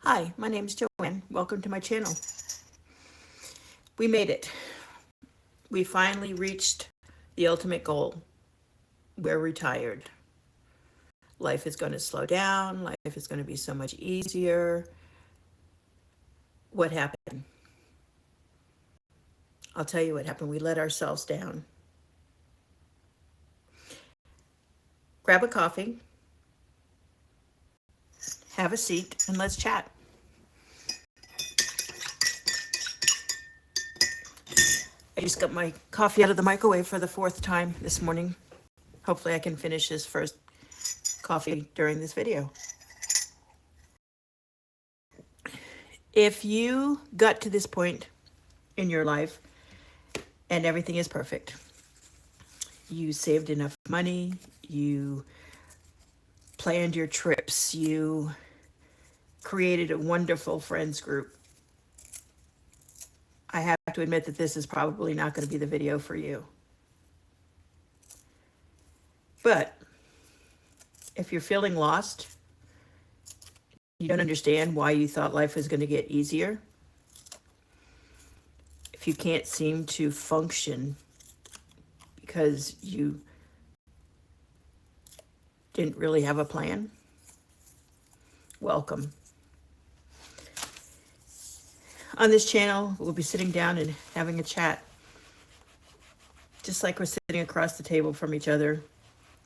Hi, my name's Joanne. Welcome to my channel. We made it. We finally reached the ultimate goal. We're retired. Life is going to slow down. Life is going to be so much easier. What happened? I'll tell you what happened. We let ourselves down. Grab a coffee, have a seat, and let's chat. I just got my coffee out of the microwave for the fourth time this morning. Hopefully I can finish this first coffee during this video. If you got to this point in your life and everything is perfect, you saved enough money, you planned your trips, you created a wonderful friends group, I have to admit that this is probably not going to be the video for you. But if you're feeling lost, you don't understand why you thought life was going to get easier, if you can't seem to function because you didn't really have a plan, welcome. On this channel, we'll be sitting down and having a chat, just like we're sitting across the table from each other,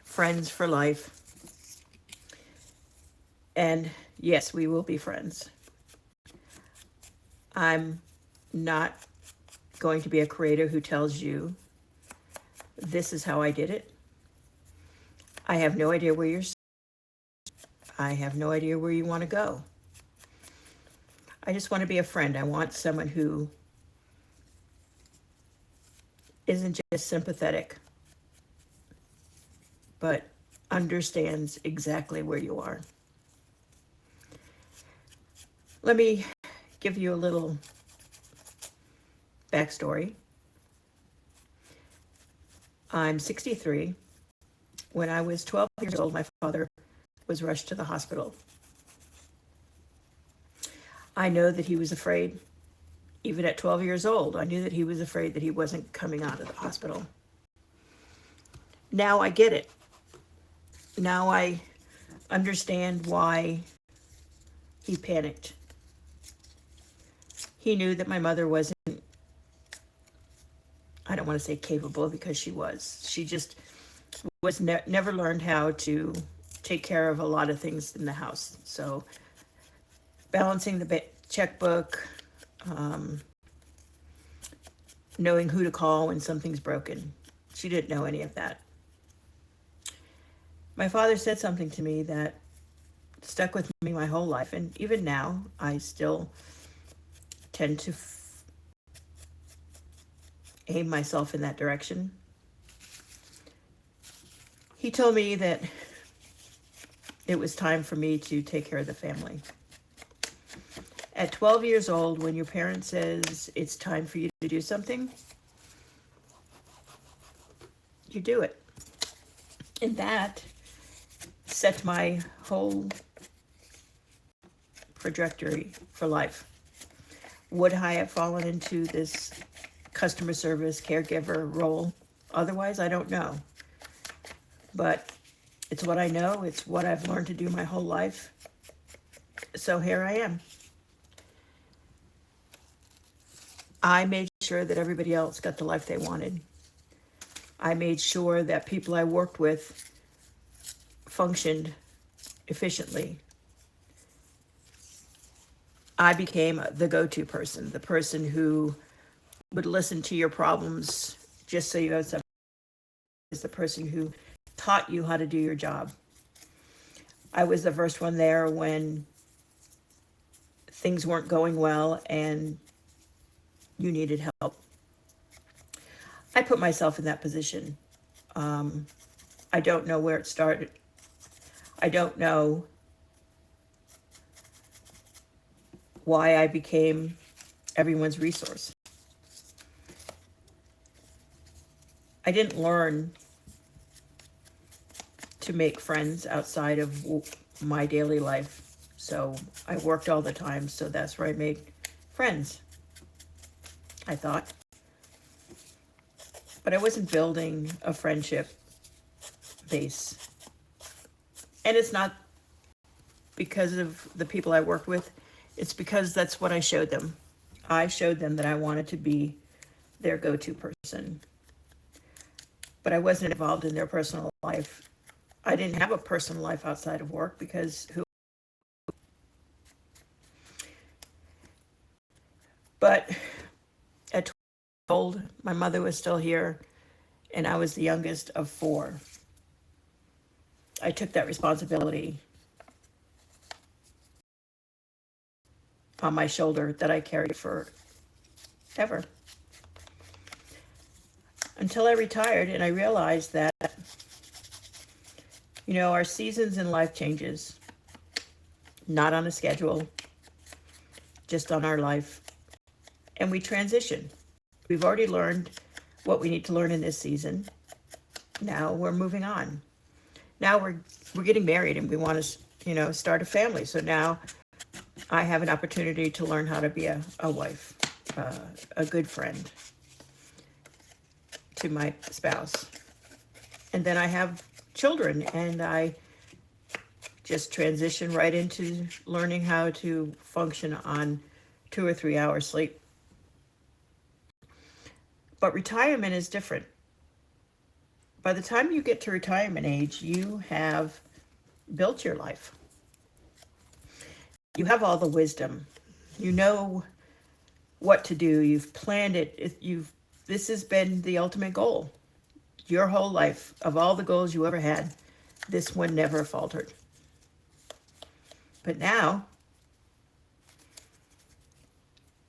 friends for life. And yes, we will be friends. I'm not going to be a creator who tells you this is how I did it. I have no idea where you're. I have no idea where you want to go. I just want to be a friend. I want someone who isn't just sympathetic, but understands exactly where you are. Let me give you a little backstory. I'm 63. When I was 12 years old, my father was rushed to the hospital. I know that he was afraid. Even at 12 years old, I knew that he was afraid that he wasn't coming out of the hospital. Now I get it. Now I understand why he panicked. He knew that my mother wasn't, I don't want to say capable, because she was. She just was never learned how to take care of a lot of things in the house. So balancing the checkbook, knowing who to call when something's broken. She didn't know any of that. My father said something to me that stuck with me my whole life, and even now I still tend to aim myself in that direction. He told me that it was time for me to take care of the family. At 12 years old, when your parent says it's time for you to do something, you do it. And that set my whole trajectory for life. Would I have fallen into this customer service caregiver role otherwise? I don't know. But it's what I know. It's what I've learned to do my whole life. So here I am. I made sure that everybody else got the life they wanted. I made sure that people I worked with functioned efficiently. I became the go-to person, the person who would listen to your problems just so you had something. Is the person who taught you how to do your job. I was the first one there when things weren't going well and you needed help. I put myself in that position. I don't know where it started. I don't know why I became everyone's resource. I didn't learn to make friends outside of my daily life So I worked all the time, so that's where I made friends, I thought. But I wasn't building a friendship base. And it's not because of the people I worked with, it's because that's what I showed them. I showed them that I wanted to be their go-to person. But I wasn't involved in their personal life. I didn't have a personal life outside of work because who. But at 12 old, my mother was still here, and I was the youngest of four. I took that responsibility on my shoulder that I carried forever. Until I retired, and I realized that, our seasons in life changes, not on a schedule, just on our life. And we transition. We've already learned what we need to learn in this season. Now we're moving on. Now we're getting married and we want to, start a family. So now I have an opportunity to learn how to be a wife, a good friend to my spouse. And then I have children, and I just transition right into learning how to function on 2 or 3 hours sleep. But retirement is different. By the time you get to retirement age, you have built your life. You have all the wisdom. You know what to do. You've planned it. This has been the ultimate goal. Your whole life, of all the goals you ever had, this one never faltered. But now,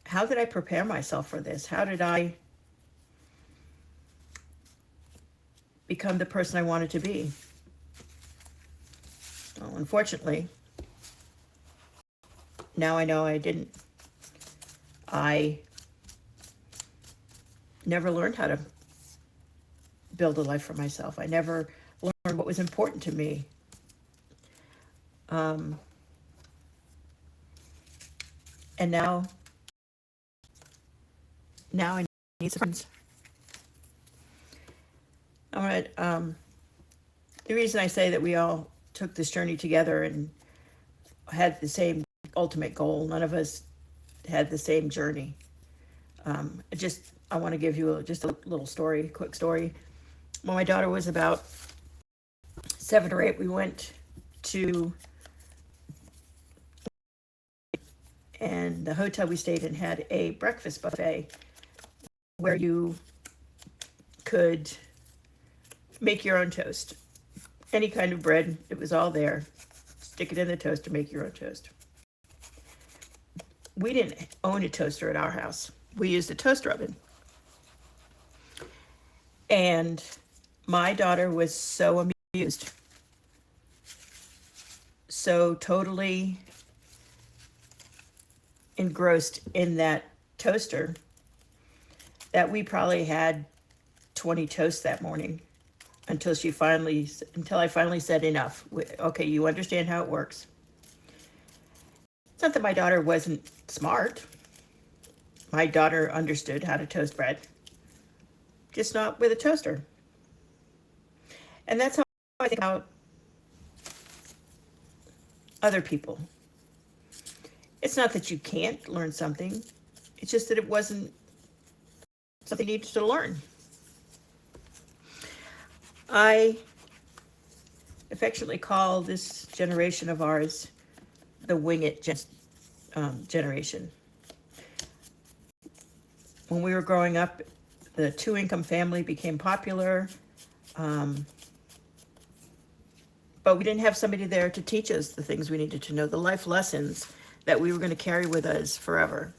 how did I prepare myself for this? How did I become the person I wanted to be? Well, unfortunately, now I know I didn't. I never learned how to build a life for myself. I never learned what was important to me. And now I need some friends. All right. The reason I say that we all took this journey together and had the same ultimate goal, none of us had the same journey. I want to give you just a little story, quick story. When my daughter was about 7 or 8, we went to, and the hotel we stayed in had a breakfast buffet where you could make your own toast. Any kind of bread, it was all there. Stick it in the toaster, make your own toast. We didn't own a toaster at our house. We used a toaster oven. And my daughter was so amused, so totally engrossed in that toaster that we probably had 20 toasts that morning until I finally said enough. Okay, you understand how it works. It's not that my daughter wasn't smart. My daughter understood how to toast bread, just not with a toaster. And that's how I think about other people. It's not that you can't learn something. It's just that it wasn't something you needed to learn. I affectionately call this generation of ours the wing it generation. When we were growing up, the 2-income family became popular, but we didn't have somebody there to teach us the things we needed to know, the life lessons that we were going to carry with us forever.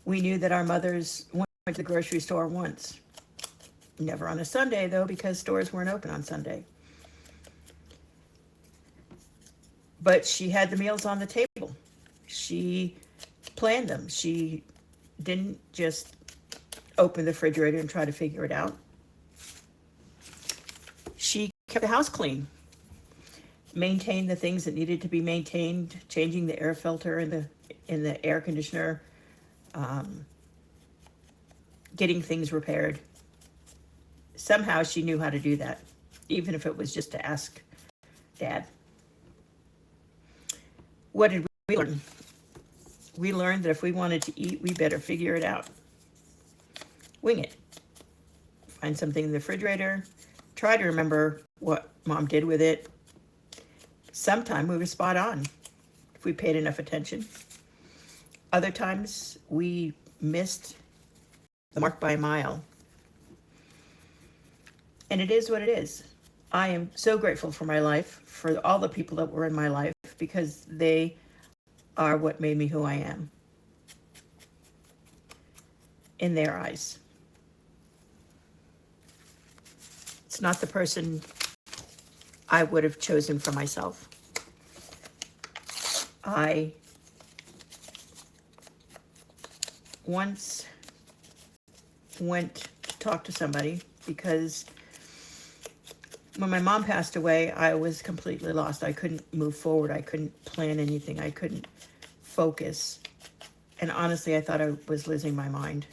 We knew that our mothers went to the grocery store once. Never on a Sunday, though, because stores weren't open on Sunday. But she had the meals on the table. She planned them. She didn't just open the refrigerator and try to figure it out. She kept the house clean. maintain the things that needed to be maintained, changing the air filter in the air conditioner, getting things repaired. Somehow she knew how to do that, even if it was just to ask Dad. What did we learn? We learned that if we wanted to eat, we better figure it out. Wing it. Find something in the refrigerator. Try to remember what Mom did with it. Sometime we were spot on if we paid enough attention. Other times we missed the mark by a mile. And it is what it is. I am so grateful for my life, for all the people that were in my life, because they are what made me who I am in their eyes. It's not the person I would have chosen for myself. I once went to talk to somebody because when my mom passed away, I was completely lost. I couldn't move forward. I couldn't plan anything. I couldn't focus. And honestly, I thought I was losing my mind.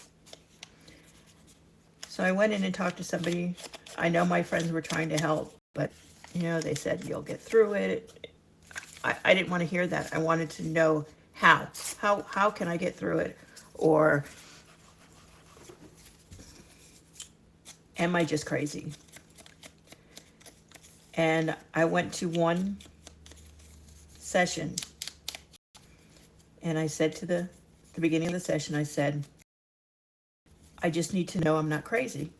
So I went in and talked to somebody. I know my friends were trying to help, but they said, you'll get through it. I didn't want to hear that. I wanted to know how. How can I get through it? Or am I just crazy? And I went to one session, and I said to the beginning of the session, I said, I just need to know I'm not crazy.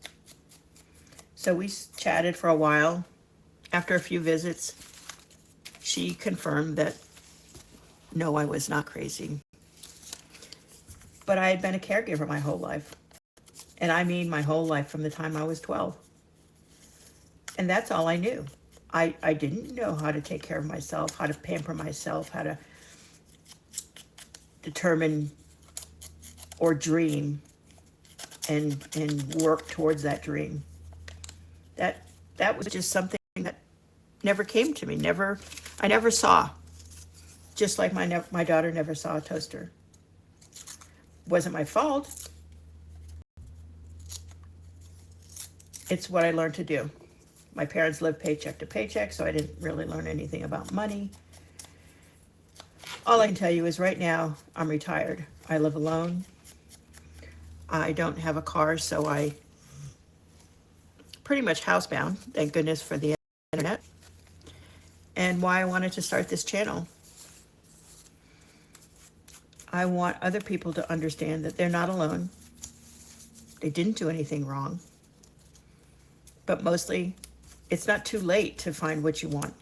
So we chatted for a while. After a few visits, she confirmed that, no, I was not crazy. But I had been a caregiver my whole life. And I mean my whole life, from the time I was 12. And that's all I knew. I didn't know how to take care of myself, how to pamper myself, how to determine or dream and work towards that dream. That was just something that never came to me. I never saw. Just like my daughter never saw a toaster. Wasn't my fault. It's what I learned to do. My parents lived paycheck to paycheck, so I didn't really learn anything about money. All I can tell you is right now, I'm retired. I live alone. I don't have a car, so I pretty much housebound. Thank goodness for the internet. And why I wanted to start this channel. I want other people to understand that they're not alone. They didn't do anything wrong. But mostly, it's not too late to find what you want.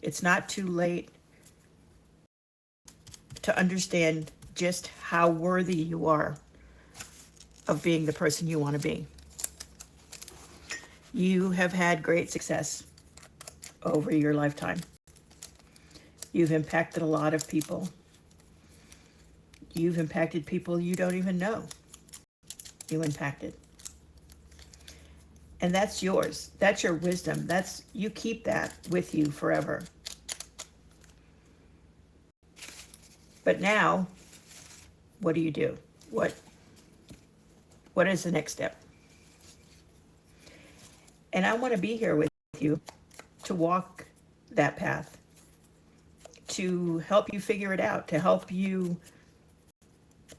It's not too late to understand just how worthy you are of being the person you want to be. You have had great success over your lifetime. You've impacted a lot of people. You've impacted people you don't even know you impacted. And that's yours. That's your wisdom. You keep that with you forever. But now, what do you do? What is the next step? And I want to be here with you to walk that path, to help you figure it out, to help you,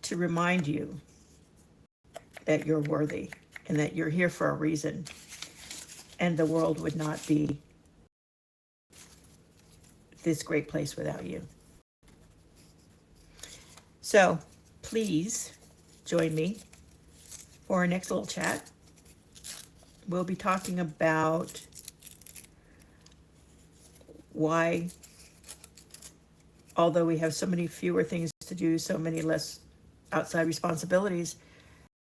to remind you that you're worthy and that you're here for a reason, and the world would not be this great place without you. So please join me for our next little chat. We'll be talking about why, although we have so many fewer things to do, so many less outside responsibilities,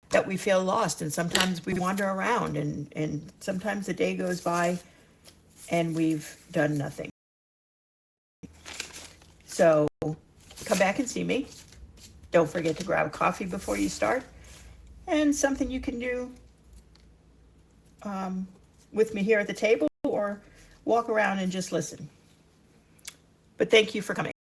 that we feel lost, and sometimes we wander around, and sometimes the day goes by and we've done nothing. So come back and see me. Don't forget to grab a coffee before you start, and something you can do with me here at the table, or walk around and just listen. But thank you for coming.